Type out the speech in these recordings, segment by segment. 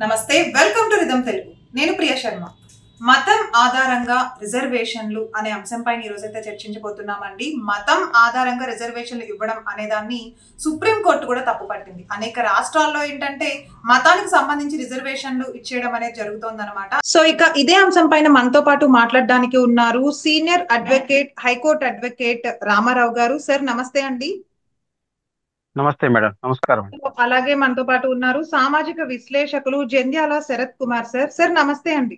నమస్తే, welcome to rhythm Telugu. నేను ప్రియా శర్మ. మతం ఆధారంగా రిజర్వేషన్లు అనే అంశంపై ఈ రోజైతే చర్చించబోతున్నామండి. మతం ఆధారంగా రిజర్వేషన్లు ఇవ్వడం అనే దాన్ని సుప్రీంకోర్టు కూడా తప్పుపట్టింది. అనేక రాష్ట్రాల్లో ఏంటంటే మతానికి సంబంధించి రిజర్వేషన్లు ఇచ్చేయడం అనేది జరుగుతోందన్నమాట. సో ఇక ఇదే అంశం పైన మనతో పాటు మాట్లాడడానికి ఉన్నారు senior advocate, high court advocate Ramarao గారు. సార్ నమస్తే అండి. నమస్తే మేడం, నమస్కారం అండి. అలాగే మనతో పాటు ఉన్నారు సామాజిక విశ్లేషకులు జంధ్యాల శరత్ కుమార్ సార్. సార్ నమస్తే అండి.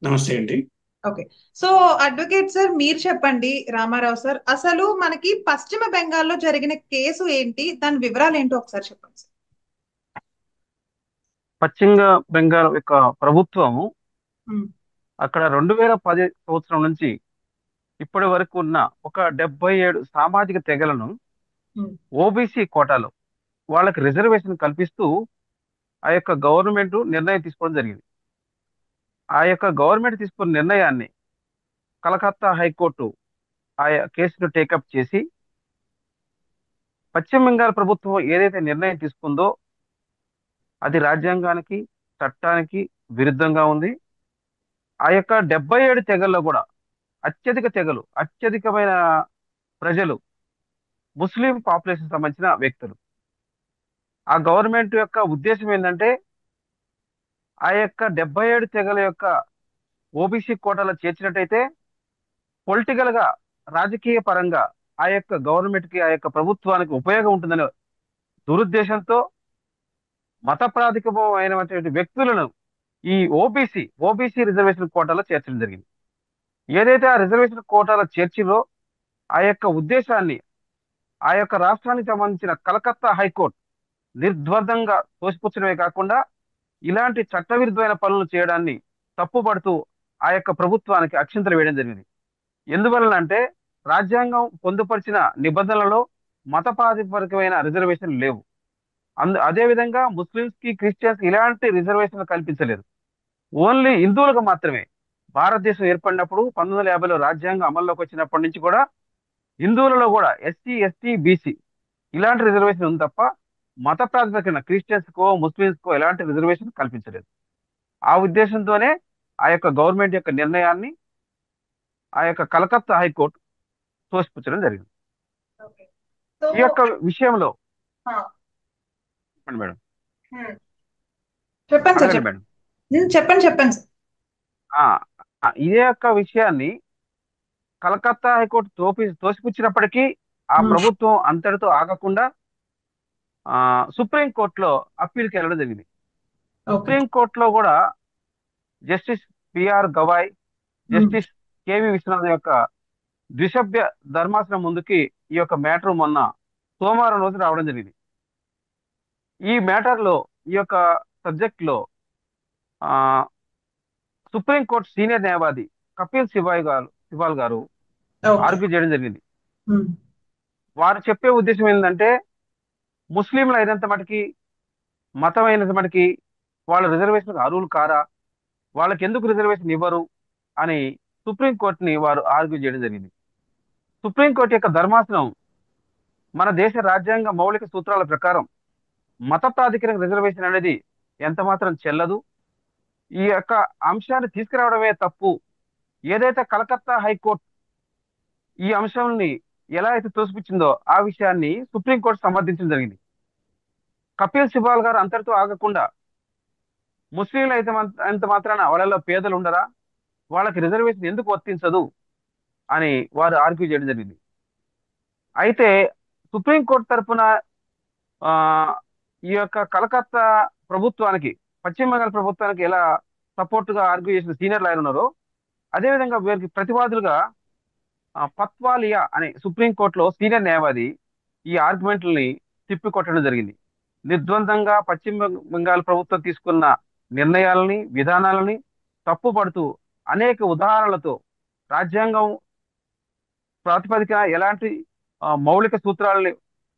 నమస్తే అండి. ఓకే. సో అడ్వకేట్ సార్, మీరు చెప్పండి. రామారావు సార్, అసలు మనకి పశ్చిమ బెంగాల్లో జరిగిన కేసు ఏంటి, దాని వివరాలు ఏంటో ఒకసారి చెప్పండి సార్. పశ్చిమ బెంగాల్ యొక్క ప్రభుత్వం ఉమ్, అక్కడ 2010 సంవత్సరం నుంచి ఇప్పటి వరకు ఉన్న ఒక 77 సామాజిక తెగలను ఉమ్, ఓబీసీ కోటాలో వాళ్ళకి రిజర్వేషన్ కల్పిస్తూ ఆ యొక్క గవర్నమెంట్ నిర్ణయం తీసుకోవడం జరిగింది. ఆ యొక్క గవర్నమెంట్ తీసుకున్న నిర్ణయాన్ని కలకత్తా హైకోర్టు ఆ కేసును టేకప్ చేసి పశ్చిమ బెంగాల్ ప్రభుత్వం ఏదైతే నిర్ణయం తీసుకుందో అది రాజ్యాంగానికి, చట్టానికి విరుద్ధంగా ఉంది. ఆ యొక్క 77 తెగల్లో కూడా అత్యధికమైన ప్రజలు ముస్లిం పాపులేషన్ సంబంధించిన వ్యక్తులు. ఆ గవర్నమెంట్ యొక్క ఉద్దేశం ఏంటంటే ఆ యొక్క 77 తెగల యొక్క ఓబీసీ కోటాలో చేర్చినట్టయితే పొలిటికల్ గా, రాజకీయ పరంగా ఆ యొక్క గవర్నమెంట్ కి, ఆ యొక్క ప్రభుత్వానికి ఉపయోగం ఉంటుందనే దురుద్దేశంతో మత ప్రాతిపదికమైనటువంటి వ్యక్తులను ఈ ఓబీసీ రిజర్వేషన్ కోటాలో చేర్చడం జరిగింది. ఏదైతే ఆ రిజర్వేషన్ కోటాలో చేర్చిరో ఆ యొక్క ఉద్దేశాన్ని ఆ యొక్క రాష్ట్రానికి సంబంధించిన కలకత్తా హైకోర్టు నిర్ద్వందంగా తోసిపుచ్చడమే కాకుండా ఇలాంటి చట్టవిరుద్ధమైన పనులు చేయడాన్ని తప్పుపడుతూ ఆ యొక్క ప్రభుత్వానికి అక్షింతలు వేయడం జరిగింది. ఎందువలనంటే రాజ్యాంగం పొందుపరిచిన నిబంధనలలో మత ప్రాతిపదికమైన రిజర్వేషన్లు లేవు. అదేవిధంగా ముస్లింస్ కి, క్రిస్టియన్స్ ఇలాంటి రిజర్వేషన్లు కల్పించలేదు. ఓన్లీ హిందువులకు మాత్రమే. భారతదేశం ఏర్పడినప్పుడు 1950లో రాజ్యాంగం అమల్లోకి వచ్చినప్పటి నుంచి కూడా హిందువులలో కూడా ఎస్సీ, ఎస్టీ, బీసీ ఇలాంటి రిజర్వేషన్ ఉంది తప్ప మత ప్రాతిపదికన క్రిస్టియన్స్ కో, ముస్లింస్ కో ఎలాంటి రిజర్వేషన్ కల్పించలేదు. ఆ ఉద్దేశంతోనే ఆ యొక్క గవర్నమెంట్ యొక్క నిర్ణయాన్ని ఆ యొక్క కలకత్తా హైకోర్టు తోసిపుచ్చడం జరిగింది. ఓకే. సో ఈ యొక్క విషయంలో ఆ, చెప్పండి మేడం. చెప్పండి సార్, అడగండి చెప్పండి. మేడం. చెప్పండి సార్. ఆ ఇదే యొక్క విషయాన్ని కలకత్తా హైకోర్టు తోసిపుచ్చినప్పటికీ ఆ ఉమ్, ప్రభుత్వం అంతటితో ఆగకుండా సుప్రీం కోర్టులో అప్పీల్కి వెళ్ళడం జరిగింది. ఓకే. సుప్రీం కోర్టులో కూడా జస్టిస్ పిఆర్ గవాయ్, ఉమ్, జస్టిస్ కేవి విశ్వనాథ్ యొక్క ద్విసభ్య ధర్మాసనం ముందుకి ఈ యొక్క మ్యాటర్ మొన్న సోమవారం రోజు రావడం జరిగింది. ఈ మ్యాటర్ లో, ఈ యొక్క సబ్జెక్ట్ లో ఆ సుప్రీం కోర్టు సీనియర్ న్యాయవాది కపిల్ సిబాల్ గారు ఓకే. ఆర్గ్యూ చేయడం జరిగింది. ఉమ్, వారు చెప్పే ఉద్దేశం ఏంటంటే ముస్లింలు అయినంత మటుకి, మతం అయినంత మటుకి వాళ్ళ రిజర్వేషన్ అర్హులు కారా, వాళ్ళకి ఎందుకు రిజర్వేషన్ ఇవ్వరు అని సుప్రీంకోర్టుని వారు ఆర్గ్యూ చేయడం జరిగింది. సుప్రీంకోర్టు యొక్క ధర్మాసనం మన దేశ రాజ్యాంగ మౌలిక సూత్రాల ప్రకారం మత ప్రాధికార రిజర్వేషన్ అనేది ఎంత మాత్రం చెల్లదు. ఈ యొక్క అంశాన్ని తీసుకురావడమే తప్పు. ఏదైతే కలకత్తా హైకోర్టు ఈ అంశాన్ని ఎలా అయితే తోసిపుచ్చిందో ఆ విషయాన్ని సుప్రీంకోర్టు సమర్థించడం జరిగింది. కపిల్ సిబాల్ గారు అంతటితో ఆగకుండా ముస్లింలు అయితే అంత మాత్రాన వాళ్ళలో పేదలు ఉండరా, వాళ్ళకి రిజర్వేషన్ ఎందుకు వర్తించదు అని వారు ఆర్గ్యూ చేయడం జరిగింది. అయితే సుప్రీంకోర్టు తరఫున ఆ ఈ యొక్క కలకత్తా ప్రభుత్వానికి, పశ్చిమ బెంగాల్ ప్రభుత్వానికి ఎలా సపోర్ట్ గా ఆర్గ్యూ చేసిన సీనియర్ లాయర్ ఉన్నారో అదేవిధంగా వీరికి ప్రతివాదులుగా పత్వాలియా అనే సుప్రీంకోర్టులో సీనియర్ న్యాయవాది ఈ ఆర్గ్యుమెంట్లని తిప్పికొట్టడం జరిగింది. నిర్ద్వందంగా పశ్చిమ బెంగాల్ ప్రభుత్వం తీసుకున్న నిర్ణయాలని, విధానాలని తప్పుపడుతూ అనేక ఉదాహరణలతో రాజ్యాంగం ప్రాతిపదిక ఎలాంటి మౌలిక సూత్రాలని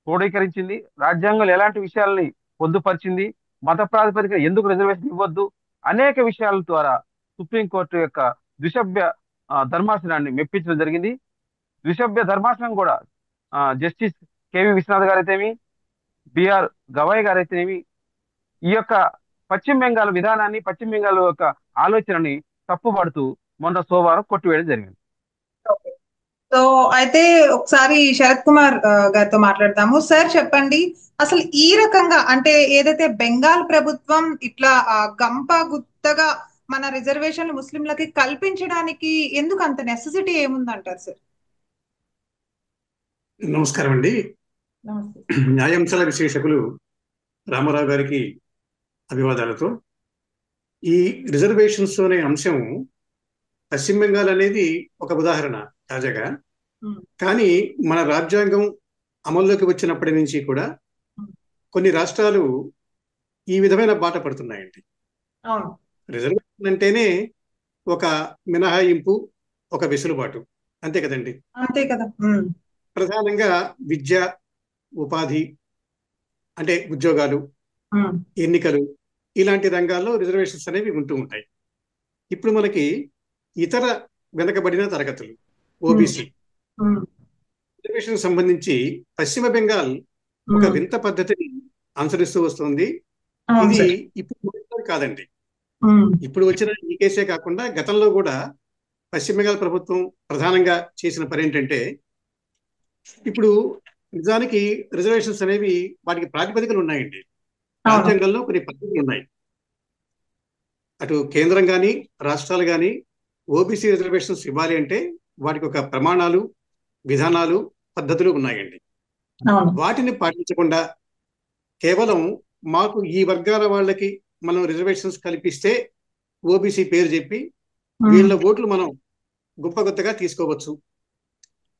క్రోడీకరించింది, రాజ్యాంగంలో ఎలాంటి విషయాల్ని పొందుపరిచింది, మత ప్రాతిపదిక ఎందుకు రిజర్వేషన్ ఇవ్వద్దు, అనేక విషయాల ద్వారా సుప్రీంకోర్టు యొక్క ద్విసభ్య ధర్మాసనాన్ని మెప్పించడం జరిగింది. ద్విసభ్య ధర్మాసనం కూడా జస్టిస్ కేవి విశ్వనాథ్ గారైతేమి, బిఆర్ గవాయ్ గారైతేనేమి ఈ యొక్క పశ్చిమ బెంగాల్ విధానాన్ని, పశ్చిమ బెంగాల్ యొక్క ఆలోచనని తప్పుపడుతూ మొన్న సోమవారం కొట్టివేయడం జరిగింది. సో అయితే ఒకసారి శరత్ కుమార్ గారితో మాట్లాడతాము. సార్ చెప్పండి, అసలు ఈ రకంగా అంటే ఏదైతే బెంగాల్ ప్రభుత్వం ఇట్లా గంప గుత్తగా మన రిజర్వేషన్లు ముస్లింలకి కల్పించడానికి ఎందుకు అంత నెసెసిటీ ఏముందంటారు సార్? నమస్కారం అండి. నమస్తే. న్యాయాంశాల విశ్లేషకులు రామారావు గారికి అభివాదాలతో. ఈ రిజర్వేషన్స్ అనే అంశం పశ్చిమ బెంగాల్ అనేది ఒక ఉదాహరణ తాజాగా. కానీ మన రాజ్యాంగం అమల్లోకి వచ్చినప్పటి నుంచి కూడా కొన్ని రాష్ట్రాలు ఈ విధమైన బాట పడుతున్నాయండి. అవును. రిజర్వేషన్ అంటేనే ఒక మినహాయింపు, ఒక వెసులుబాటు, అంతే కదండి. అంతే కదా. ప్రధానంగా విద్య, ఉపాధి అంటే ఉద్యోగాలు, ఎన్నికలు, ఇలాంటి రంగాల్లో రిజర్వేషన్స్ అనేవి ఉంటూ ఉంటాయి. ఇప్పుడు మనకి ఇతర వెనకబడిన తరగతులు, ఓబీసీ రిజర్వేషన్ సంబంధించి పశ్చిమ బెంగాల్ ఒక వింత పద్ధతిని అనుసరిస్తూ వస్తుంది. ఇది ఇప్పుడు మొదటిసారి కాదండి. ఇప్పుడు వచ్చిన ఈ కేసే కాకుండా గతంలో కూడా పశ్చిమ బెంగాల్ ప్రభుత్వం ప్రధానంగా చేసిన పని ఏంటంటే, ఇప్పుడు నిజానికి రిజర్వేషన్స్ అనేవి వాటికి ప్రాతిపదికలు ఉన్నాయండి. రాజ్యాంగంలో కొన్ని పద్ధతులు ఉన్నాయి. అటు కేంద్రం కానీ రాష్ట్రాలు కానీ ఓబీసీ రిజర్వేషన్స్ ఇవ్వాలి అంటే వాటికి ఒక ప్రమాణాలు, విధానాలు, పద్ధతులు ఉన్నాయండి. వాటిని పాటించకుండా కేవలం మాకు ఈ వర్గాల వాళ్ళకి మనం రిజర్వేషన్స్ కల్పిస్తే ఓబీసీ పేరు చెప్పి వీళ్ళ ఓట్లు మనం గొప్పగొత్తగా తీసుకోవచ్చు,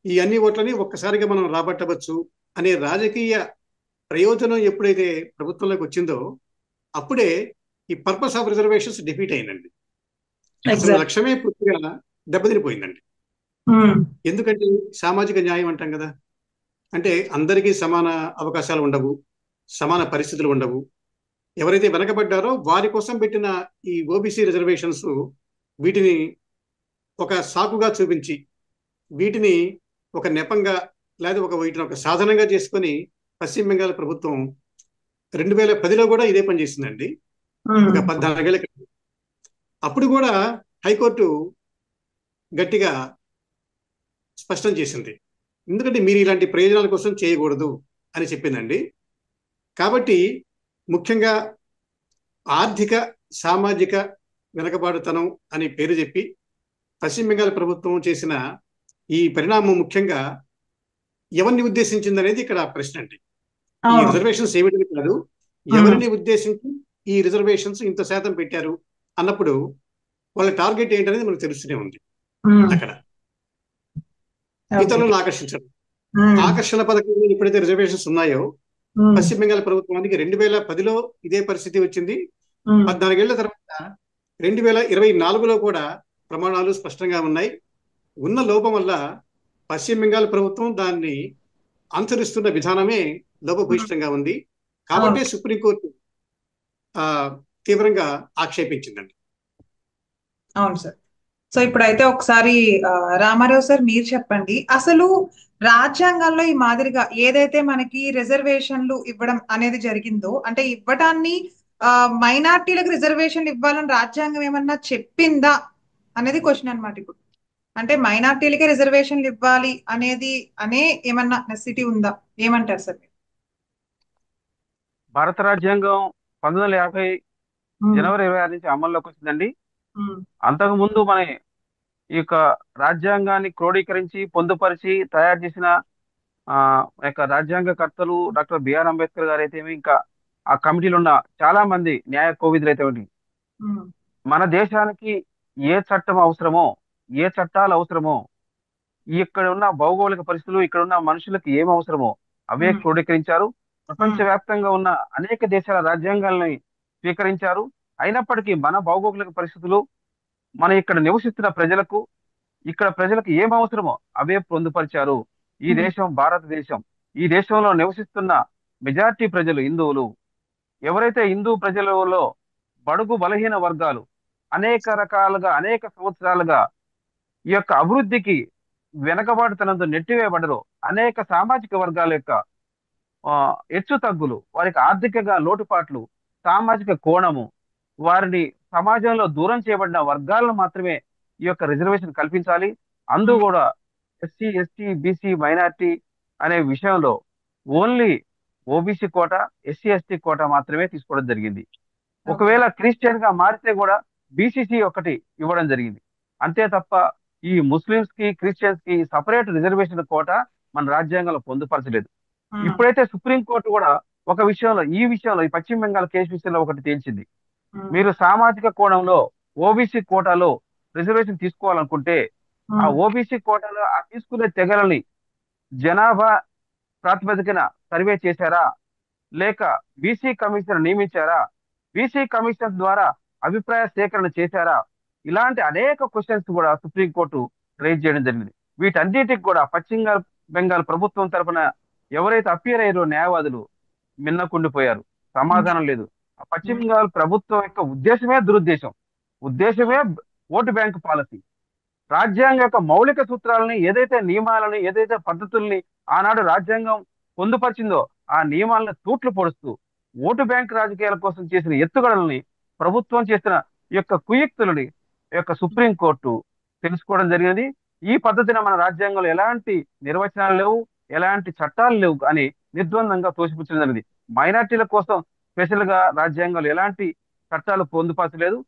ఈ అన్ని ఓట్లని ఒక్కసారిగా మనం రాబట్టవచ్చు అనే రాజకీయ ప్రయోజనం ఎప్పుడైతే ప్రభుత్వంలోకి వచ్చిందో అప్పుడే ఈ పర్పస్ ఆఫ్ రిజర్వేషన్స్ డిఫీట్ అయిందండి. అసలు లక్ష్యమే పూర్తిగా దెబ్బతినిపోయిందండి. ఎందుకంటే సామాజిక న్యాయం అంటాం కదా, అంటే అందరికీ సమాన అవకాశాలు ఉండవు, సమాన పరిస్థితులు ఉండవు. ఎవరైతే వెనకబడ్డారో వారి కోసం పెట్టిన ఈ ఓబీసీ రిజర్వేషన్స్ వీటిని ఒక సాకుగా చూపించి, వీటిని ఒక నెపంగా లేదా వీటిని ఒక సాధనంగా చేసుకొని పశ్చిమ బెంగాల్ ప్రభుత్వం 2010లో కూడా ఇదే పని చేసిందండి. ఒక 14 ఏళ్ల క్రితం. అప్పుడు కూడా హైకోర్టు గట్టిగా స్పష్టం చేసింది, ఎందుకంటే మీరు ఇలాంటి ప్రయోజనాల కోసం చేయకూడదు అని చెప్పిందండి. కాబట్టి ముఖ్యంగా ఆర్థిక, సామాజిక వెనకబాటుతనం అని పేరు చెప్పి పశ్చిమ బెంగాల్ ప్రభుత్వం చేసిన ఈ పరిణామం ముఖ్యంగా ఎవరిని ఉద్దేశించింది అనేది ఇక్కడ ప్రశ్న అండి. ఈ రిజర్వేషన్స్ ఏమిటని కాదు, ఎవరిని ఉద్దేశించి ఈ రిజర్వేషన్స్ ఇంత శాతం పెట్టారు అన్నప్పుడు వాళ్ళ టార్గెట్ ఏంటనేది మనకు తెలుస్తూనే ఉంది. అక్కడ ఇతరులను ఆకర్షించడం, ఆకర్షణ పథకంలో ఎప్పుడైతే రిజర్వేషన్స్ ఉన్నాయో పశ్చిమ బెంగాల్ ప్రభుత్వానికి 2010లో ఇదే పరిస్థితి వచ్చింది. 14 ఏళ్ల తర్వాత 2024లో కూడా ప్రమాణాలు స్పష్టంగా ఉన్నాయి. ఉన్న లోపం వల్ల పశ్చిమ బెంగాల్ ప్రభుత్వం దాన్ని అనుసరిస్తున్న విధానమే లోపభూయిష్టంగా ఉంది. కాబట్టి సుప్రీంకోర్టు తీవ్రంగా ఆక్షేపించిందండి. అవును సార్. సో ఇప్పుడైతే ఒకసారి రామారావు సార్ మీరు చెప్పండి, అసలు రాజ్యాంగాల్లో ఈ మాదిరిగా ఏదైతే మనకి రిజర్వేషన్లు ఇవ్వడం అనేది జరిగిందో, అంటే ఇవ్వడాన్ని మైనార్టీలకు రిజర్వేషన్లు ఇవ్వాలని రాజ్యాంగం ఏమన్నా చెప్పిందా అనేది క్వశ్చన్ అనమాట. ఇప్పుడు అంటే మైనార్టీలకే రిజర్వేషన్లు ఇవ్వాలి అనేది ఏమన్నా నెసిటీ ఉందా? ఏమంటారు సార్? భారత రాజ్యాంగం 1950 జనవరి 26 నుంచి అమల్లోకి వచ్చిందండి. అంతకు ముందు మన ఈ యొక్క రాజ్యాంగాన్ని క్రోడీకరించి, పొందుపరిచి తయారు చేసిన యొక్క రాజ్యాంగకర్తలు డాక్టర్ బిఆర్ అంబేద్కర్ గారు అయితే ఇంకా ఆ కమిటీలో ఉన్న చాలా మంది న్యాయ కోవిదులు అయితే మన దేశానికి ఏ చట్టం అవసరమో, ఏ చట్టాలు అవసరమో, ఇక్కడ ఉన్న భౌగోళిక పరిస్థితులు, ఇక్కడ ఉన్న మనుషులకు ఏం అవసరమో అవే క్రోడీకరించారు. ప్రపంచవ్యాప్తంగా ఉన్న అనేక దేశాల రాజ్యాంగాల్ని స్వీకరించారు. అయినప్పటికీ మన భౌగోళిక పరిస్థితులు, మన ఇక్కడ నివసిస్తున్న ప్రజలకు, ఇక్కడ ప్రజలకు ఏం అవసరమో అవే పొందుపరిచారు. ఈ దేశం భారతదేశం. ఈ దేశంలో నివసిస్తున్న మెజారిటీ ప్రజలు హిందువులు. ఎవరైతే హిందూ ప్రజలలో బడుగు బలహీన వర్గాలు అనేక రకాలుగా, అనేక సంవత్సరాలుగా ఈ యొక్క అభివృద్ధికి వెనకబాటుతనంతో నెట్టివేయబడరు, అనేక సామాజిక వర్గాల యొక్క హెచ్చు తగ్గులు, వారికి ఆర్థికంగా లోటుపాట్లు, సామాజిక కోణము, వారిని సమాజంలో దూరం చేయబడిన వర్గాలను మాత్రమే ఈ యొక్క రిజర్వేషన్ కల్పించాలి. అందు కూడా ఎస్సీ, ఎస్టీ, బీసీ, మైనార్టీ అనే విషయంలో ఓన్లీ ఓబీసీ కోట, ఎస్సీ, ఎస్టీ కోట మాత్రమే తీసుకోవడం జరిగింది. ఒకవేళ క్రిస్టియన్ గా మారితే కూడా బీసీసీ ఒకటి ఇవ్వడం జరిగింది. అంతే తప్ప ఈ ముస్లిమ్స్ కి, క్రిస్టియన్స్ కి సపరేట్ రిజర్వేషన్ కోట మన రాజ్యాంగంలో పొందుపరచలేదు. ఇప్పుడైతే సుప్రీంకోర్టు కూడా ఒక విషయంలో, ఈ పశ్చిమ బెంగాల్ కేసు విషయంలో ఒకటి తేల్చింది. మీరు సామాజిక కోణంలో ఓబీసీ కోటాలో రిజర్వేషన్ తీసుకోవాలనుకుంటే ఆ ఓబీసీ కోటాలో ఆ తీసుకునే తెగలని జనాభా ప్రాతిపదికన సర్వే చేశారా, లేక బీసీ కమిషన్ నియమించారా, బీసీ కమిషన్ ద్వారా అభిప్రాయ సేకరణ చేశారా, ఇలాంటి అనేక క్వశ్చన్స్ కూడా సుప్రీంకోర్టు రైజ్ చేయడం జరిగింది. వీటన్నిటికి కూడా పశ్చిమ బెంగాల్ ప్రభుత్వం తరఫున ఎవరైతే అపియర్ అయ్యారో న్యాయవాదులు మిన్నకుండిపోయారు. సమాధానం లేదు. ఆ పశ్చిమ బెంగాల్ ప్రభుత్వం యొక్క ఉద్దేశమే దురుద్దేశం, ఉద్దేశమే ఓటు బ్యాంక్ పాలసీ. రాజ్యాంగం యొక్క మౌలిక సూత్రాలని, ఏదైతే నియమాలని, ఏదైతే పద్ధతుల్ని ఆనాడు రాజ్యాంగం పొందుపరిచిందో ఆ నియమాలను తూట్లు పొడుస్తూ ఓటు బ్యాంక్ రాజకీయాల కోసం చేసిన ఎత్తుగడలని, ప్రభుత్వం చేసిన ఈ యొక్క కుయుక్తులని యొక్క సుప్రీంకోర్టు తెలుసుకోవడం జరిగింది. ఈ పద్ధతిన మన రాజ్యాంగంలో ఎలాంటి నిర్వచనాలు లేవు, ఎలాంటి చట్టాలు లేవు అని నిర్ద్వందంగా తోసిపుచ్చడం జరిగింది. మైనార్టీల కోసం స్పెషల్ గా రాజ్యాంగంలో ఎలాంటి చట్టాలు పొందుపరచలేదు.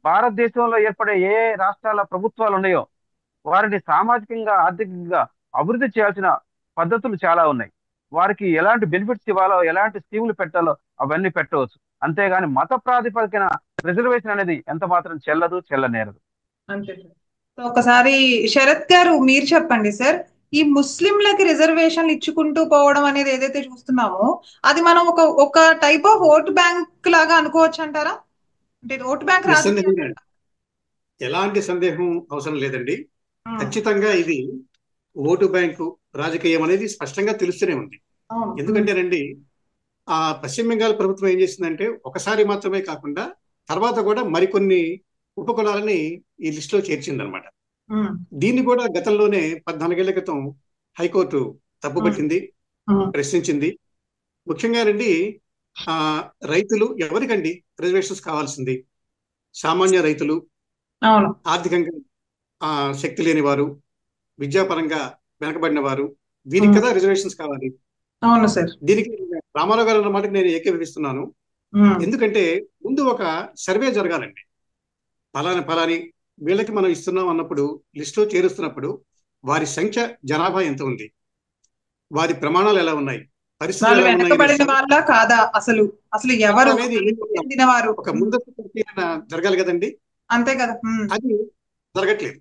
భారతదేశంలో ఏర్పడే ఏ రాష్ట్రాల ప్రభుత్వాలు ఉన్నాయో వారిని సామాజికంగా, ఆర్థికంగా అభివృద్ధి చేయాల్సిన పద్ధతులు చాలా ఉన్నాయి. వారికి ఎలాంటి బెనిఫిట్స్ ఇవ్వాలో, ఎలాంటి స్కీములు పెట్టాలో అవన్నీ పెట్టవచ్చు. అంతేగాని మత ప్రాతిపదికన రిజర్వేషన్ అనేది ఎంత మాత్రం చెల్లదు, చెల్లనేరదు. అంతే సార్. సో ఒకసారి శరత్ గారు మీరు చెప్పండి సార్, ఈ ముస్లింలకి రిజర్వేషన్లు ఇచ్చుకుంటూ పోవడం అనేది ఏదైతే చూస్తున్నామో అది మనం ఒక టైప్ ఆఫ్ ఓట్ బ్యాంక్ లాగా అనుకోవచ్చు అంటారా? అంటే ఓట్ బ్యాంక్ నిస్సందేహంగా ఎలాంటి సందేహం అవసరం లేదండి. ఖచ్చితంగా ఇది ఓటు బ్యాంకు రాజకీయం అనేది స్పష్టంగా తెలుస్తూనే ఉంది. ఎందుకంటేనండి ఆ పశ్చిమ బెంగాల్ ప్రభుత్వం ఏం చేసిందంటే ఒకసారి మాత్రమే కాకుండా తర్వాత కూడా మరికొన్ని ఉపకులాలని ఈ లిస్టులో చేర్చిందనమాట. దీన్ని కూడా గతంలోనే 14 ఏళ్ల క్రితం హైకోర్టు తప్పుపట్టింది, ప్రశ్నించింది. ముఖ్యంగా రండి రైతులు ఎవరికండి రిజర్వేషన్స్ కావాల్సింది? సామాన్య రైతులు, ఆర్థికంగా శక్తి లేని వారు, విద్యాపరంగా వెనకబడిన వారు, వీరికి కదా రిజర్వేషన్స్ కావాలి. అవును సార్. దీనికి రామారావు గారు అన్నమాట నేను ఏకీభవిస్తున్నాను. ఎందుకంటే ముందు ఒక సర్వే జరగాలండి. ఫలాని వీళ్ళకి మనం ఇస్తున్నాం అన్నప్పుడు, లిస్టులో చేరుస్తున్నప్పుడు వారి సంఖ్య, జనాభా ఎంత ఉంది, వారి ప్రమాణాలు ఎలా ఉన్నాయి, పరిస్థితులు ఒక ముందస్తు పరిశీలన జరగాలి కదండి. అంతే కదా. అది జరగట్లేదు.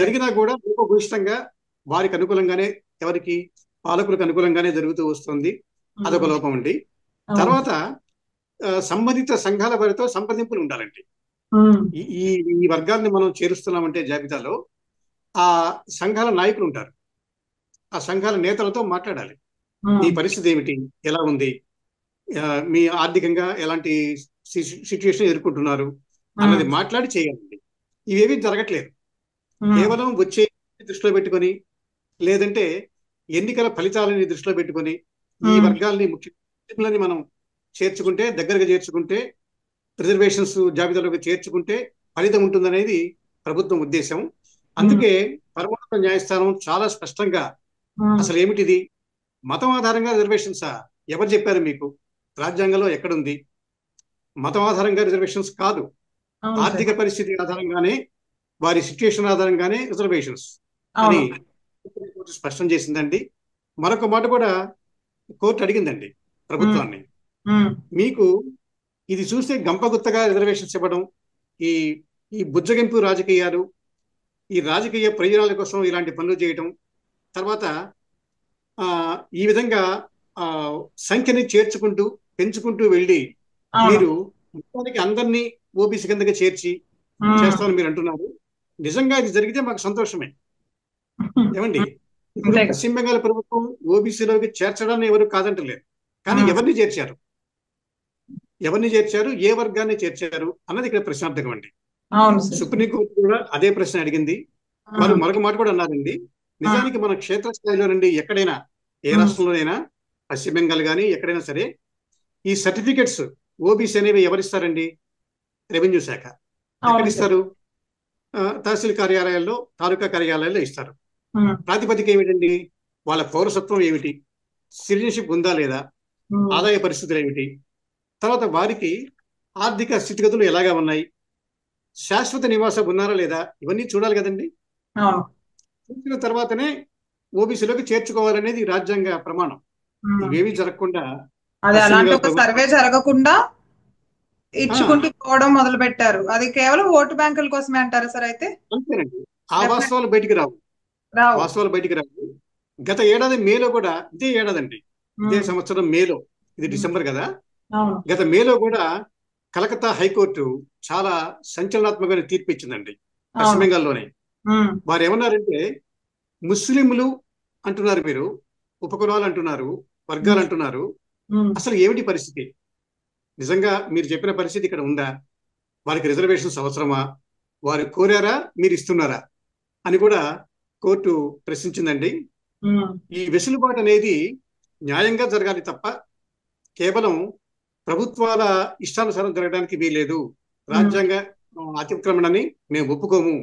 జరిగినా కూడా లోపభూయిష్టంగా వారికి అనుకూలంగానే, ఎవరికి పాలకులకు అనుకూలంగానే జరుగుతూ వస్తుంది. అదొక లోపం అండి. తర్వాత సంబంధిత సంఘాల వారితో సంప్రదింపులు ఉండాలండి. ఈ వర్గాల్ని మనం చేరుస్తున్నామంటే జాబితాలో ఆ సంఘాల నాయకులు ఉంటారు. ఆ సంఘాల నేతలతో మాట్లాడాలి. మీ పరిస్థితి ఏమిటి, ఎలా ఉంది, మీ ఆర్థికంగా ఎలాంటి సిచ్యువేషన్ ఎదుర్కొంటున్నారు అన్నది మాట్లాడి చేయాలండి. ఇవేవి జరగట్లేదు. కేవలం వచ్చే దృష్టిలో పెట్టుకొని, లేదంటే ఎన్నికల ఫలితాలని దృష్టిలో పెట్టుకొని ఈ వర్గాల్ని, ముఖ్యంగా మనం చేర్చుకుంటే, దగ్గరగా చేర్చుకుంటే, రిజర్వేషన్స్ జాబితాలోకి చేర్చుకుంటే ఫలితం ఉంటుందనేది ప్రభుత్వం ఉద్దేశం. అందుకే పరమోన్నత న్యాయస్థానం చాలా స్పష్టంగా అసలు ఏమిటిది, మతం ఆధారంగా రిజర్వేషన్సా? ఎవరు చెప్పారు మీకు? రాజ్యాంగంలో ఎక్కడుంది? మతం ఆధారంగా రిజర్వేషన్స్ కాదు, ఆర్థిక పరిస్థితి ఆధారంగానే, వారి సిచ్యుయేషన్ ఆధారంగానే రిజర్వేషన్స్ అని స్పష్టం చేసిందండి. మరొక మాట కూడా కోర్టు అడిగిందండి ప్రభుత్వాన్ని, మీకు ఇది చూస్తే గంపగుత్తగా రిజర్వేషన్స్ ఇవ్వడం, ఈ బుజ్జగింపు రాజకీయాలు, ఈ రాజకీయ ప్రయోజనాల కోసం ఇలాంటి పనులు చేయటం, తర్వాత ఈ విధంగా సంఖ్యని చేర్చుకుంటూ పెంచుకుంటూ వెళ్ళి మీరు మొత్తానికి అందరినీ ఓబీసీ కిందకి చేర్చి చేస్తామని మీరు అంటున్నారు. నిజంగా ఇది జరిగితే మాకు సంతోషమే. ఏమండి, ఇప్పుడు పశ్చిమ బెంగాల్ ప్రభుత్వం ఓబీసీలోకి చేర్చడాన్ని ఎవరు కాదంటలేరు. కానీ ఎవరిని చేర్చారు, ఏ వర్గాన్ని చేర్చారు అన్నది ఇక్కడ ప్రశ్నార్థకం అండి. సుప్రీంకోర్టు కూడా అదే ప్రశ్న అడిగింది. వారు మరొక మాట కూడా అన్నారండి, నిజానికి మన క్షేత్రస్థాయిలో నుండి ఎక్కడైనా, ఏ రాష్ట్రంలోనైనా, పశ్చిమ బెంగాల్ కానీ ఎక్కడైనా సరే, ఈ సర్టిఫికెట్స్ ఓబీసీ అనేవి ఎవరిస్తారండి? రెవెన్యూ శాఖ. ఎక్కడ అవును సార్. ఇస్తారు? తహసీల్ కార్యాలయాల్లో, తాలూకా కార్యాలయాల్లో ఇస్తారు. ఉమ్, ప్రాతిపదిక ఏమిటండి? వాళ్ళ పౌరసత్వం ఏమిటి, సిటిజన్షిప్ ఉందా లేదా, ఉమ్, ఆదాయ పరిస్థితులు ఏమిటి, తర్వాత వారికి ఆర్థిక స్థితిగతులు ఎలాగా ఉన్నాయి, శాశ్వత నివాసం ఉన్నారా లేదా, ఇవన్నీ చూడాలి కదండి. అవును. చూసిన తర్వాతనే ఓబీసీలోకి చేర్చుకోవాలనేది రాజ్యాంగ ప్రమాణం. ఉమ్. ఇవేవి జరగకుండా అది పశ్చిమ అలాంటి బెంగాల్ ఒక ప్రభుత్వం సర్వే జరగకుండా ఆ, ఇచ్చుకుంటూ పోవడం మొదలు పెట్టారు. అది కేవలం ఓటు బ్యాంకుల కోసమే అంటారా సార్ అయితే? అంతేనండి. ఆ డెఫినెట్ వాస్తవాలు బయటికి రావు. రావు. వాస్తవాలు బయటికి రావు. గత ఏడాది మేలో కూడా, ఇదే ఏడాదండి, ఇదే ఉమ్, సంవత్సరం మేలో, ఇది ఉమ్, డిసెంబర్ కదా, అవును. గత మేలో కూడా కలకత్తా హైకోర్టు చాలా సంచలనాత్మకమైన తీర్పు ఇచ్చిందండి పశ్చిమ అవును. బెంగాల్లోనే. ఉమ్, వారు ఏమన్నారంటే, ముస్లింలు అంటున్నారు మీరు, ఉపకులాలు అంటున్నారు, వర్గాలు ఉమ్, అంటున్నారు, ఉమ్, అసలు ఏమిటి పరిస్థితి? నిజంగా మీరు చెప్పిన పరిస్థితి ఇక్కడ ఉందా? వారికి రిజర్వేషన్స్ అవసరమా? వారు కోరారా, మీరు ఇస్తున్నారా అని కూడా కోర్టు ప్రశ్నించిందండి. ఉమ్, ఈ వెసులుబాటు అనేది న్యాయంగా జరగాలి తప్ప కేవలం ప్రభుత్వాల ఇష్టానుసారం జరగడానికి వీలేదు. ఉమ్, రాజ్యాంగ అతిక్రమణని మేము ఒప్పుకోము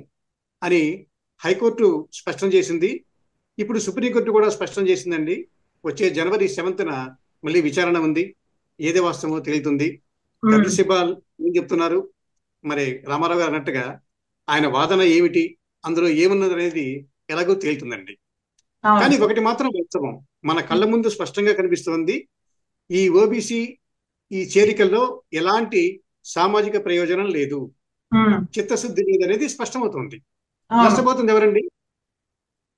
అని హైకోర్టు స్పష్టం చేసింది. ఇప్పుడు సుప్రీంకోర్టు కూడా స్పష్టం చేసిందండి. వచ్చే జనవరి 7న మళ్ళీ విచారణ ఉంది. ఏది వాస్తవమో తేలుతుంది. ఉమ్, కపిల్ సిబాల్ ఏం చెప్తున్నారు, మరి రామారావు గారు అన్నట్టుగా ఆయన వాదన ఏమిటి, అందులో ఏమున్నది అనేది ఎలాగో తేలుతుందండి. అవును కానీ సార్. ఒకటి మాత్రం వాస్తవం, మన కళ్ళ ముందు స్పష్టంగా కనిపిస్తోంది. ఈ ఓబీసీ ఈ చేరికల్లో ఎలాంటి సామాజిక ప్రయోజనం లేదు, ఉమ్, చిత్తశుద్ధి లేదు అనేది స్పష్టమవుతోంది. అవును. నష్టపోతుంది ఎవరండి?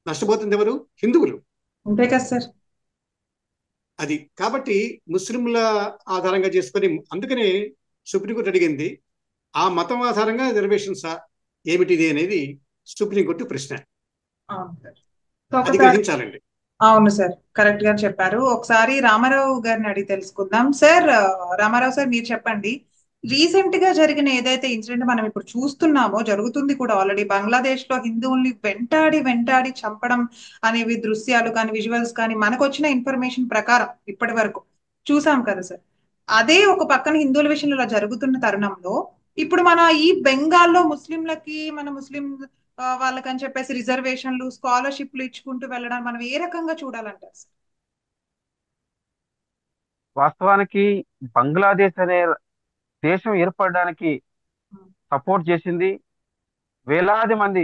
నష్టపోతుంది ఎవరు? హిందువులు. అంతే కదా సార్. అది కాబట్టి ముస్లింల ఆధారంగా చేసుకొని, అందుకనే సుప్రీంకోర్టు అడిగింది, ఆ మతం ఆధారంగా రిజర్వేషన్సా ఏమిటిది అనేది సుప్రీంకోర్టు ప్రశ్న. అవును సార్. సో అది ఒకసారి గ్రహించాలండి. అవును సార్, కరెక్ట్ గా చెప్పారు. ఒకసారి రామారావు గారిని అడిగి తెలుసుకుందాం సార్. రామారావు సార్, మీరు చెప్పండి. రీసెంట్ గా జరిగిన ఏదైతే ఇన్సిడెంట్ మనం ఇప్పుడు చూస్తున్నామో, జరుగుతుంది కూడా ఆల్రెడీ, బంగ్లాదేశ్ లో హిందువుల్ని వెంటాడి వెంటాడి చంపడం అనేవి దృశ్యాలు కానీ విజువల్స్ కానీ మనకు వచ్చిన ఇన్ఫర్మేషన్ ప్రకారం ఇప్పటి వరకు చూసాం కదా సార్. అదే ఒక పక్కన హిందువుల విషయంలో ఇలా జరుగుతున్న తరుణంలో ఇప్పుడు మన ఈ బెంగాల్లో ముస్లింలకి, మన ముస్లిం వాళ్ళకని చెప్పేసి రిజర్వేషన్లు, స్కాలర్షిప్లు ఇచ్చుకుంటూ వెళ్ళడం మనం ఏ రకంగా చూడాలంటారు సార్? వాస్తవానికి బంగ్లాదేశ్ అనే దేశం ఏర్పడడానికి ఉమ్, సపోర్ట్ చేసింది, వేలాది మంది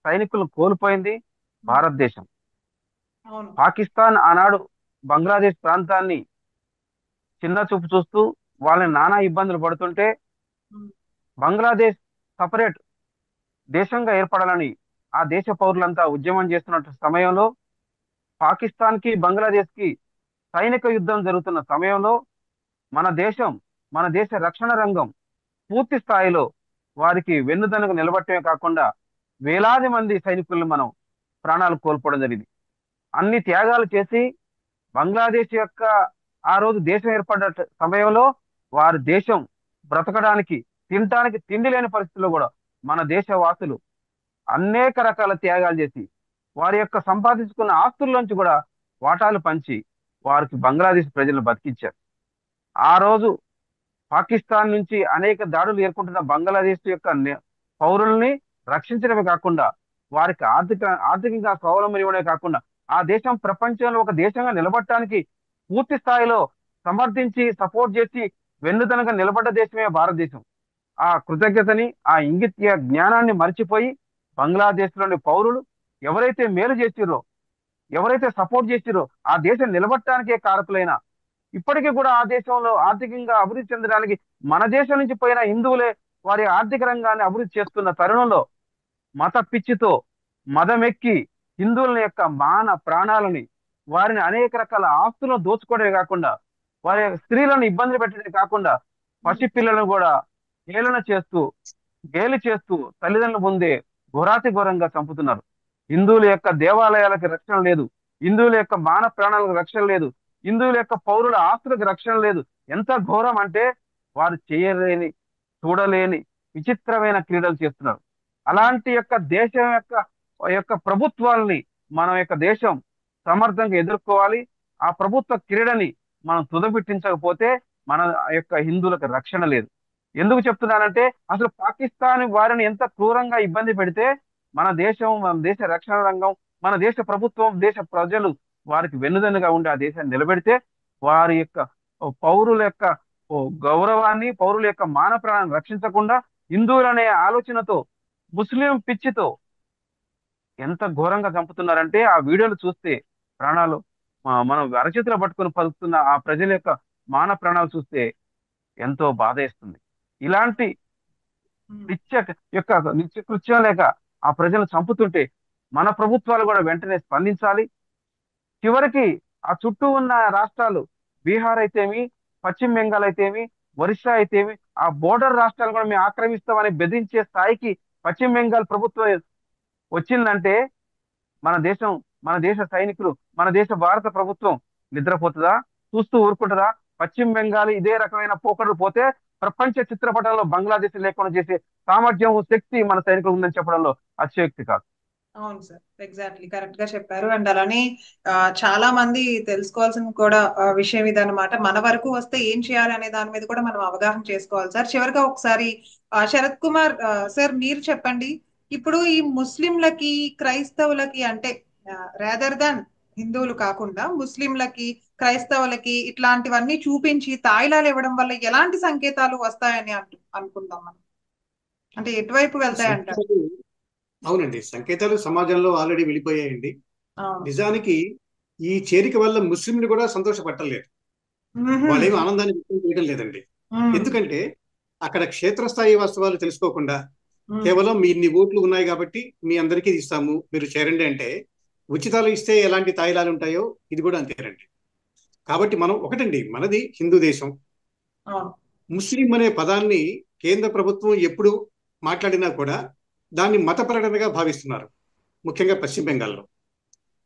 సైనికులను కోల్పోయింది ఉమ్, భారతదేశం. అవును. పాకిస్తాన్ ఆనాడు బంగ్లాదేశ్ ప్రాంతాన్ని చిన్న చూపు చూస్తూ వాళ్ళని నానా ఇబ్బందులు పడుతుంటే, ఉమ్, బంగ్లాదేశ్ సపరేట్ దేశంగా ఏర్పడాలని ఆ దేశ పౌరులంతా ఉద్యమం చేస్తున్న సమయంలో, పాకిస్తాన్ కి బంగ్లాదేశ్ కి సైనిక యుద్ధం జరుగుతున్న సమయంలో మన దేశం, మన దేశ రక్షణ రంగం పూర్తి స్థాయిలో వారికి వెన్నుదన్నుగా నిలబట్టమే కాకుండా వేలాది మంది సైనికులను మనం ప్రాణాలు కోల్పోవడం జరిగింది. అన్ని త్యాగాలు చేసి బంగ్లాదేశ్ యొక్క ఆ రోజు దేశం ఏర్పడ్డ సమయంలో వారి దేశం బ్రతకడానికి, తినటానికి తిండి లేని పరిస్థితుల్లో కూడా మన దేశ వాసులు అనేక రకాల త్యాగాలు చేసి వారి యొక్క సంపాదించుకున్న ఆస్తుల్లోంచి కూడా వాటాలు పంచి వారికి బంగ్లాదేశ్ ప్రజలను బతికించారు. ఆ రోజు పాకిస్తాన్ నుంచి అనేక దాడులు ఎదుర్కొంటున్న బంగ్లాదేశ్ యొక్క పౌరుల్ని రక్షించడమే కాకుండా వారికి ఆర్థికంగా స్వావలంబన ఇవ్వడమే కాకుండా ఆ దేశం ప్రపంచంలో ఒక దేశంగా నిలబడటానికి పూర్తి స్థాయిలో సమర్థించి సపోర్ట్ చేసి వెన్నుదనగా నిలబడ్డ దేశమే భారతదేశం. ఆ కృతజ్ఞతని, ఆ ఇంగిత్య జ్ఞానాన్ని మర్చిపోయి బంగ్లాదేశ్ లోని పౌరులు ఎవరైతే మేలు చేసిరో, ఎవరైతే సపోర్ట్ చేసిరో, ఆ దేశం నిలబడటానికే కారకులైన, ఇప్పటికీ కూడా ఆ దేశంలో ఆర్థికంగా అభివృద్ధి చెందడానికి మన దేశం నుంచి పోయిన హిందువులే వారి ఆర్థిక రంగాన్ని అభివృద్ధి చేస్తున్న తరుణంలో మత పిచ్చితో మదమెక్కి హిందువుల యొక్క మాన ప్రాణాలని, వారిని అనేక రకాల ఆస్తులను దోచుకోవడమే కాకుండా వారి యొక్క స్త్రీలను ఇబ్బంది పెట్టడమే కాకుండా పసి పిల్లలను కూడా హేళన చేస్తూ, గేలి చేస్తూ తల్లిదండ్రుల ముందే ఘోరాతి ఘోరంగా చంపుతున్నారు. హిందువుల యొక్క దేవాలయాలకు రక్షణ లేదు, హిందువుల యొక్క మాన ప్రాణాలకు రక్షణ లేదు, హిందువుల యొక్క పౌరుల ఆస్తులకు రక్షణ లేదు. ఎంత ఘోరం అంటే వారు చేయలేని, చూడలేని విచిత్రమైన క్రీడలు చేస్తున్నారు. అలాంటి యొక్క దేశం యొక్క యొక్క ప్రభుత్వాలని మన యొక్క దేశం సమర్థంగా ఎదుర్కోవాలి. ఆ ప్రభుత్వ క్రీడని మనం తుదపెట్టించకపోతే మన యొక్క హిందువులకు రక్షణ లేదు. ఎందుకు చెప్తున్నానంటే అసలు పాకిస్తాన్ వారిని ఎంత క్రూరంగా ఇబ్బంది పెడితే మన దేశం, మన దేశ రక్షణ రంగం, మన దేశ ప్రభుత్వం, దేశ ప్రజలు వారికి వెన్నుదన్నుగా ఉండి ఆ దేశాన్ని నిలబెడితే వారి యొక్క పౌరుల యొక్క గౌరవాన్ని, పౌరుల యొక్క మాన ప్రాణాన్ని రక్షించకుండా హిందువులనే ఆలోచనతో, ముస్లిం పిచ్చితో ఎంత ఘోరంగా చంపుతున్నారంటే ఆ వీడియోలు చూస్తే ప్రాణాలు మనం అరచేతిలో పట్టుకొని పలుకుతున్న ఆ ప్రజల యొక్క మాన ప్రాణాలు చూస్తే ఎంతో బాధేస్తుంది. ఇలాంటి నిత్య నిత్య కృత్యం లేక ఆ ప్రజలు చంపుతుంటే మన ప్రభుత్వాలు కూడా వెంటనే స్పందించాలి. చివరికి ఆ చుట్టూ ఉన్న రాష్ట్రాలు, బీహార్ అయితేమి, పశ్చిమ బెంగాల్ అయితేమి, ఒరిస్సా అయితేమి, ఆ బోర్డర్ రాష్ట్రాలు కూడా మేము ఆక్రమిస్తామని బెదిరించే స్థాయికి పశ్చిమ బెంగాల్ ప్రభుత్వం వచ్చిందంటే మన దేశ సైనికులు, మన దేశ భారత ప్రభుత్వం నిద్రపోతుందా? చూస్తూ ఊరుకుంటుందా? పశ్చిమ బెంగాల్ ఇదే రకమైన పోకడలు పోతే ప్రపంచ చిత్రపటంలో బంగ్లాదేశ్ లేకుండా చేసే సామర్థ్యం, శక్తి మన సైనికులు ఉందని చెప్పడంలో అతిశయోక్తి కాదు. అవును సార్, ఎగ్జాక్ట్లీ కరెక్ట్ గా చెప్పారు. అండ్ అలానే చాలా మంది తెలుసుకోవాల్సిన కూడా విషయం ఇదన్నమాట. మన వరకు వస్తే ఏం చేయాలి అనే దాని మీద కూడా మనం అవగాహన చేసుకోవాలి సార్. చివరిగా ఒకసారి శరత్ కుమార్ సార్ మీరు చెప్పండి, ఇప్పుడు ఈ ముస్లింలకి, క్రైస్తవులకి అంటే రాదర్ దాన్ హిందువులు కాకుండా ముస్లింలకి, క్రైస్తవులకి ఇట్లాంటివన్నీ చూపించి తాయిలాలు ఇవ్వడం వల్ల ఎలాంటి సంకేతాలు వస్తాయని అనుకుందాం మనం? అంటే ఎటువైపు వెళ్తాయంటారు? అవునండి, సంకేతాలు సమాజంలో ఆల్రెడీ వెళ్ళిపోయాయండి. నిజానికి ఈ చేరిక వల్ల ముస్లింలు కూడా సంతోషపట్టలేదు, వాళ్ళేమి ఆనందాన్ని వ్యక్తం చేయడం లేదండి. ఎందుకంటే అక్కడ క్షేత్రస్థాయి వాస్తవాలు తెలుసుకోకుండా కేవలం మీ ఇన్ని ఓట్లు ఉన్నాయి కాబట్టి మీ అందరికీ ఇస్తాము, మీరు చేరండి అంటే, ఉచితాలు ఇస్తే ఎలాంటి తాయిలాలు ఉంటాయో ఇది కూడా అంతేనండి. కాబట్టి మనం ఒకటండి, మనది హిందూ దేశం. ముస్లిం అనే పదాన్ని కేంద్ర ప్రభుత్వం ఎప్పుడు మాట్లాడినా కూడా దాన్ని మత ప్రకటనగా భావిస్తున్నారు, ముఖ్యంగా పశ్చిమ బెంగాల్లో.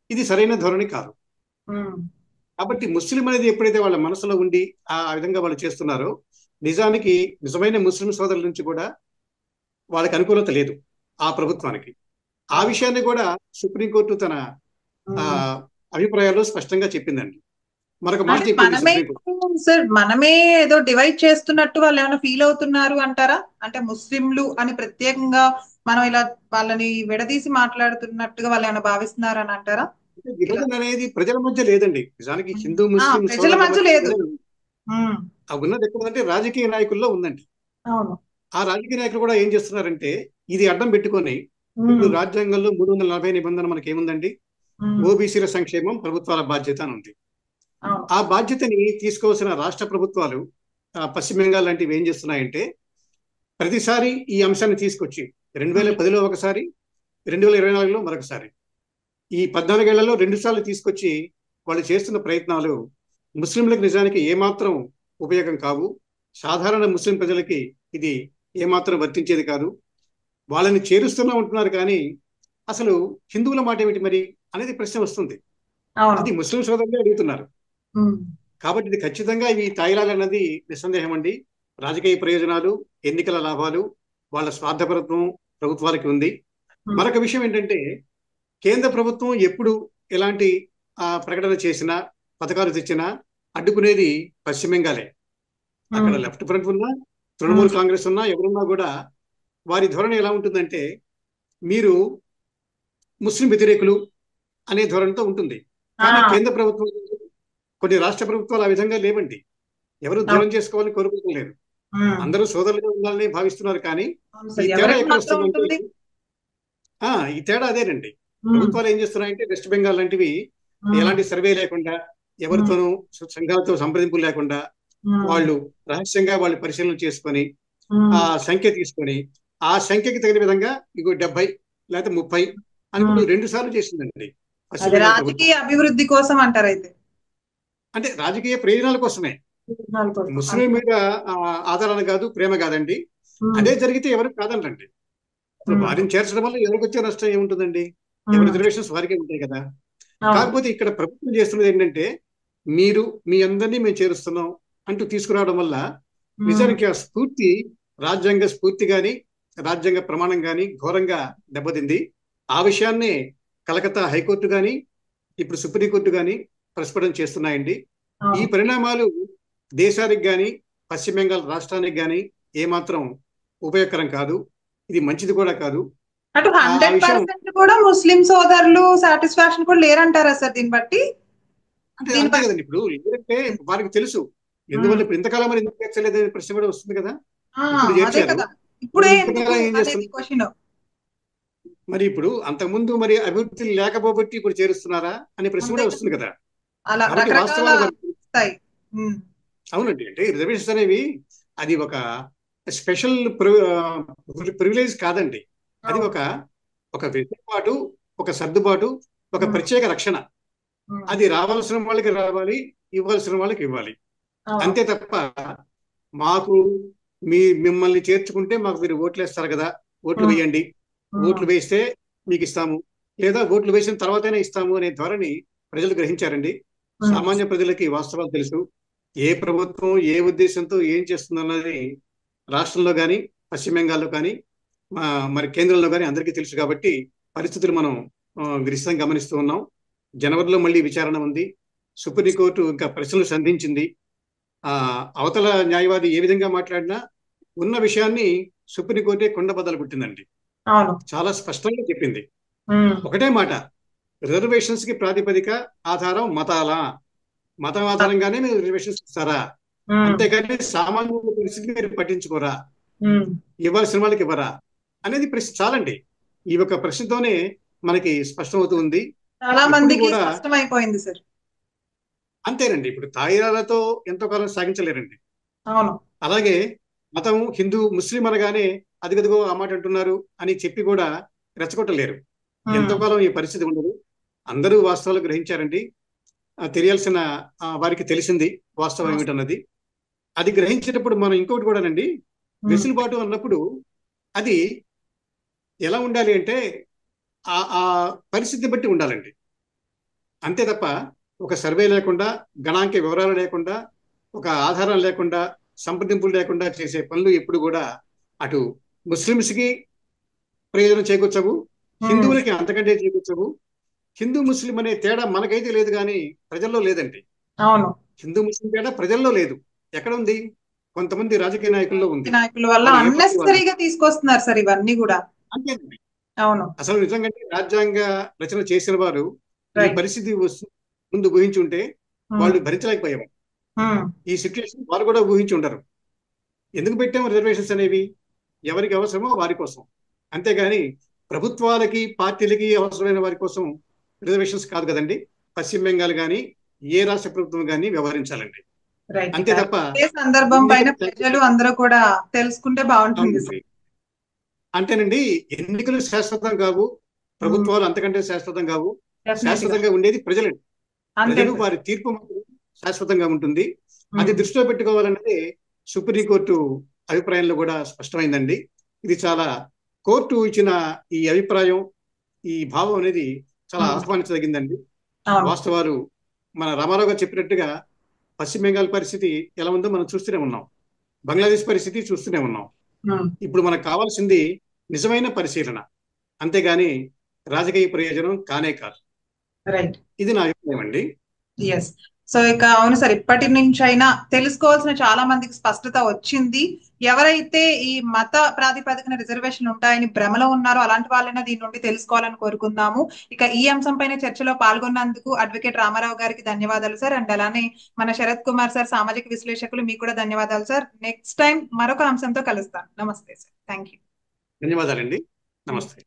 ఇది సరైన ధోరణి కాదు. కాబట్టి ముస్లిం అనేది ఎప్పుడైతే వాళ్ళ మనసులో ఉండి ఆ విధంగా వాళ్ళు చేస్తున్నారో, నిజానికి నిజమైన ముస్లిం సోదరుల నుంచి కూడా వాళ్ళకి అనుకూలత లేదు ఆ ప్రభుత్వానికి. ఆ విషయాన్ని కూడా సుప్రీంకోర్టు తన అభిప్రాయాల్లో స్పష్టంగా చెప్పిందండి. మరొక మాట చెప్పింది సార్, మనమే ఏదో డివైడ్ చేస్తున్నట్టు వాళ్ళు ఏమైనా ఫీల్ అవుతున్నారు అంటారా? అంటే ముస్లింలు అని ప్రత్యేకంగా మనం ఇలా వాళ్ళని విడదీసి మాట్లాడుతున్నట్టుగా వాళ్ళు ఏమైనా భావిస్తున్నారు అని అంటారా? విభజన అనేది ప్రజల మధ్య లేదండి. నిజానికి హిందూ ముస్లిం ప్రజల మధ్య లేదు, ఉన్నది ఎక్కడంటే రాజకీయ నాయకుల్లో ఉందండి. ఆ రాజకీయ నాయకులు కూడా ఏం చేస్తున్నారంటే ఇది అడ్డం పెట్టుకొని, ఇప్పుడు రాజ్యాంగంలో 340 నిబంధన మనకి ఏముందండి, ఓబీసీల సంక్షేమం ప్రభుత్వాల బాధ్యత అని ఉంది. ఆ బాధ్యతని తీసుకోవాల్సిన రాష్ట్ర ప్రభుత్వాలు, పశ్చిమ బెంగాల్ లాంటివి ఏం చేస్తున్నాయంటే, ప్రతిసారి ఈ అంశాన్ని తీసుకొచ్చి 2010లో ఒకసారి, 2024లో మరొకసారి, ఈ 14 ఏళ్లలో 2 సార్లు తీసుకొచ్చి వాళ్ళు చేస్తున్న ప్రయత్నాలు ముస్లింలకు నిజానికి ఏమాత్రం ఉపయోగం కావు. సాధారణ ముస్లిం ప్రజలకి ఇది ఏమాత్రం వర్తించేది కాదు. వాళ్ళని చేరుస్తూనే ఉంటున్నారు, కానీ అసలు హిందువుల మాట ఏమిటి మరి అనేది ప్రశ్న వస్తుంది. అది ముస్లిం సోదరులే అడుగుతున్నారు. కాబట్టి ఇది ఖచ్చితంగా ఇవి తాయిలాలు అన్నది నిస్సందేహం అండి. రాజకీయ ప్రయోజనాలు, ఎన్నికల లాభాలు, వాళ్ళ స్వార్థపరత్వం ప్రభుత్వాలకి ఉంది. మరొక విషయం ఏంటంటే, కేంద్ర ప్రభుత్వం ఎప్పుడు ఎలాంటి ప్రకటన చేసినా, పథకాలు తెచ్చినా అడ్డుకునేది పశ్చిమ బెంగాలే. అక్కడ లెఫ్ట్ ఫ్రంట్ ఉన్నా, తృణమూల్ కాంగ్రెస్ ఉన్నా, ఎవరున్నా కూడా వారి ధోరణి ఎలా ఉంటుందంటే, మీరు ముస్లిం వ్యతిరేకులు అనే ధోరణితో ఉంటుంది. కానీ కేంద్ర ప్రభుత్వం, కొన్ని రాష్ట్ర ప్రభుత్వాలు ఆ విధంగా లేవండి. ఎవరు దూరం చేసుకోవాలని కోరుకోవట్లేదు, అందరూ సోదరులుగా ఉండాలని భావిస్తున్నారు. కానీ ఈ తేడా ఎక్కడ వస్తుందంటే, ఈ తేడా అదేనండి. ప్రభుత్వాలు ఏం చేస్తున్నాయంటే, వెస్ట్ బెంగాల్ లాంటివి ఎలాంటి సర్వే లేకుండా, ఎవరితోనూ సంఘాలతో సంప్రదింపులు లేకుండా వాళ్ళు రహస్యంగా వాళ్ళు పరిశీలన చేసుకొని ఆ సంఖ్య తీసుకొని, ఆ సంఖ్యకి తగిన విధంగా ఇగో 70 లేకపోతే 30 అని 2 సార్లు చేసిందండి. రాజకీయ అభివృద్ధి కోసం అంటారు అయితే, అంటే రాజకీయ ప్రయోజనాల కోసమే. ముస్లిం మీద ఆదరణ కాదు, ప్రేమ కాదండి. అదే జరిగితే ఎవరికి కాదండి. ఇప్పుడు వారిని చేర్చడం వల్ల ఎవరికి వచ్చే నష్టం ఏముంటుందండి? ఎవరి రిజర్వేషన్స్ వారికే ఉంటాయి కదా. కాకపోతే ఇక్కడ ప్రభుత్వం చేస్తున్నది ఏంటంటే, మీరు మీ అందరినీ మేము చేరుస్తున్నాం అంటూ తీసుకురావడం వల్ల నిజానికి ఆ స్ఫూర్తి, రాజ్యాంగ స్ఫూర్తి గాని, రాజ్యాంగ ప్రమాణం గాని ఘోరంగా దెబ్బతింది. ఆ విషయాన్నే కలకత్తా హైకోర్టు గాని, ఇప్పుడు సుప్రీంకోర్టు గాని ప్రస్ఫుటం చేస్తున్నాయండి. ఈ పరిణామాలు దేశానికి గాని, పశ్చిమ బెంగాల్ రాష్ట్రానికి గాని, ఏమాత్రం ఉపయోగకరం కాదు, ఇది మంచిది కూడా కాదు. అటు ఆ ఆ విషయం 100% కూడా ముస్లిం సోదరులు సాటిస్ఫాక్షన్ కూడా లేరంటారా సార్ దీన్ని బట్టి? అంటే దీన్ని అంతే బట్టి కదండి. ఇప్పుడు లేదంటే వారికి తెలుసు ఎందువల్ల ఇప్పుడు ఇంతకాలం మరి ఎందుకు చేర్చలేదనే ప్రశ్న కూడా వస్తుంది కదా. ఇప్పుడు అదే చేర్చారు, కదా, మరి ఇప్పుడే ఎందుకు ఇంతకాలం ఏం అనేది చేస్తున్నారు? క్వశ్చన్. మరి ఇప్పుడు అంతకుముందు మరి అభివృద్ధి లేకపోబట్టి ఇప్పుడు చేరుస్తున్నారా అనే ప్రశ్న అంతే కూడా కదా, వస్తుంది కదా. అలా కాబట్టి రకరకాల వాస్తవాలు మరి వస్తాయి. ఉమ్, అవునండి. అంటే రిజర్వేషన్స్ అనేవి అది ఒక స్పెషల్ ప్రివిలేజ్ కాదండి. అది అవును. ఒక ఒక వెసులుబాటు, ఒక సర్దుబాటు, ఒక ఉమ్, ప్రత్యేక రక్షణ. ఉమ్, అది రావాల్సిన వాళ్ళకి రావాలి, ఇవ్వాల్సిన వాళ్ళకి ఇవ్వాలి. అవును. అంతే తప్ప మాకు మిమ్మల్ని చేర్చుకుంటే మాకు మీరు ఓట్లు వేస్తారు కదా, ఓట్లు ఉమ్, వేయండి, ఓట్లు ఉమ్, వేస్తే మీకు ఇస్తాము, లేదా ఓట్లు వేసిన తర్వాతనే ఇస్తాము అనే ధోరణి ప్రజలు గ్రహించారండి. ఉమ్, సామాన్య ప్రజలకి వాస్తవాలు తెలుసు. ఏ ప్రభుత్వం ఏ ఉద్దేశంతో ఏం చేస్తుందన్నది రాష్ట్రంలో కానీ, పశ్చిమ బెంగాల్లో కానీ, మరి కేంద్రంలో కానీ అందరికీ తెలుసు. కాబట్టి పరిస్థితులు మనం విశదంగా గమనిస్తూ ఉన్నాం. జనవరిలో మళ్ళీ విచారణ ఉంది. సుప్రీంకోర్టు ఇంకా ప్రశ్నలు సంధించింది. అవతల న్యాయవాది ఏ విధంగా మాట్లాడినా ఉన్న విషయాన్ని సుప్రీంకోర్టే కుండబద్దలు కొట్టిందండి. అవును. చాలా స్పష్టంగా చెప్పింది. ఉమ్, ఒకటే మాట, రిజర్వేషన్స్ కి ప్రాతిపదిక ఆధారం మతం ఆధారంగానే మీరు రిజర్వేషన్స్ ఇస్తారా, ఉమ్, అంతేగాని సామాన్య పరిస్థితి మీరు పట్టించుకోరా, ఉమ్. ఇవ్వాల్సిన వాళ్ళకి ఇవ్వరా అనేది ప్రశ్న చాలండి. ఈ ఒక ప్రశ్నతోనే మనకి స్పష్టమవుతూ ఉంది. చాలా ఇప్పుడు మందికి కూడా స్పష్టం అయిపోయింది సార్. అంతేనండి. ఇప్పుడు తాయిరాలతో ఎంతో కాలం సాగించలేరండి. అవును. అలాగే మతం హిందూ ముస్లిం అనగానే అదిగదిగో ఆ మాట అంటున్నారు అని చెప్పి కూడా రెచ్చగొట్టలేరు. ఎంతో ఉమ్, కాలం ఈ పరిస్థితి ఉండదు. అందరూ వాస్తవాలు గ్రహించారండి. తెలియాల్సిన వారికి తెలిసింది వాస్తవం ఏమిటన్నది. అది గ్రహించేటప్పుడు మనం ఇంకొకటి కూడానండి, ఉమ్, వెసులుబాటు అన్నప్పుడు అది ఎలా ఉండాలి అంటే ఆ పరిస్థితిని బట్టి ఉండాలండి. అంతే తప్ప ఒక సర్వే లేకుండా, గణాంక వివరాలు లేకుండా, ఒక ఆధారం లేకుండా, సంప్రదింపులు లేకుండా చేసే పనులు ఎప్పుడు కూడా అటు ముస్లిమ్స్ కి ప్రయోజనం చేకూర్చవు, ఉమ్. హిందువులకి అంతకంటే చేకూర్చవు. హిందూ ముస్లిం అనే తేడా మనకైతే లేదు, కానీ ప్రజల్లో లేదండి. అవును. హిందూ ముస్లిం తేడా ప్రజల్లో లేదు. ఎక్కడ ఉంది? కొంతమంది రాజకీయ నాయకుల్లో ఉంది. నాయకుల వల్ల వాళ్ళు ఏ పార్టీ వాళ్ళు అన్నెసరీగా తీసుకొస్తున్నారు సార్ ఇవన్నీ కూడా. అంతేనండి. అవును. అసలు నిజంగా రాజ్యాంగ రచన చేసిన వారు ఈ రైట్. పరిస్థితి ముందు ఊహించుంటే వాళ్ళు భరించలేకపోయారు. ఈ సిచ్యువేషన్ వారు కూడా ఊహించి ఉండరు. ఎందుకు పెట్టాము రిజర్వేషన్స్ అనేవి? ఎవరికి అవసరమో వారి కోసం, అంతేగాని ప్రభుత్వాలకి పార్టీలకి అవసరమైన వారి కోసం రిజర్వేషన్స్ కాదు కదండి. పశ్చిమ బెంగాల్ కానీ ఏ రాష్ట్ర ప్రభుత్వం కానీ వ్యవహరించాలండి. రైట్. అంతే తప్ప ఏ సందర్భం పైన ఎన్నికలు ప్రజలు అందరూ కూడా తెలుసుకుంటే బాగుంటుంది సార్. అంటేనండి, ఎన్నికలు శాశ్వతం కావు, ప్రభుత్వాలు అంతకంటే శాశ్వతం కావు. శాశ్వతంగా ఉండేది ప్రజలండి. ప్రజలు వారి తీర్పు మాత్రం శాశ్వతంగా ఉంటుంది. అది దృష్టిలో పెట్టుకోవాలన్నది సుప్రీంకోర్టు అభిప్రాయంలో కూడా స్పష్టమైందండి. ఇది చాలా కోర్టు ఇచ్చిన ఈ అభిప్రాయం, ఈ భావం అనేది చాలా ఆహ్వానించదగిందండి. వాస్తవాలు మన రామారావు గారు చెప్పినట్టుగా పశ్చిమ బెంగాల్ పరిస్థితి ఎలా ఉందో మనం చూస్తూనే ఉన్నాం, బంగ్లాదేశ్ పరిస్థితి చూస్తూనే ఉన్నాం. ఇప్పుడు మనకు కావాల్సింది నిజమైన పరిశీలన, అంతేగాని రాజకీయ ప్రయోజనం కానే కాదు. రైట్. ఇది నా అభిప్రాయం అండి. ఎస్. సో ఇక అవును సార్, ఇప్పటి నుంచి అయినా తెలుసుకోవాల్సిన చాలా మందికి స్పష్టత వచ్చింది. ఎవరైతే ఈ మత ప్రాతిపదికన రిజర్వేషన్ ఉంటాయని భ్రమలో ఉన్నారో అలాంటి వాళ్ళైనా దీని నుండి తెలుసుకోవాలని కోరుకుందాము. ఇక ఈ అంశం పైన చర్చలో పాల్గొన్నందుకు అడ్వకేట్ రామారావు గారికి ధన్యవాదాలు సార్. అండ్ అలానే మన శరత్ కుమార్ సార్, సామాజిక విశ్లేషకులు, మీకు కూడా ధన్యవాదాలు సార్. నెక్స్ట్ టైం మరొక అంశంతో కలుస్తాను. నమస్తే సార్. Thank you. ధన్యవాదాలండి. నమస్తే.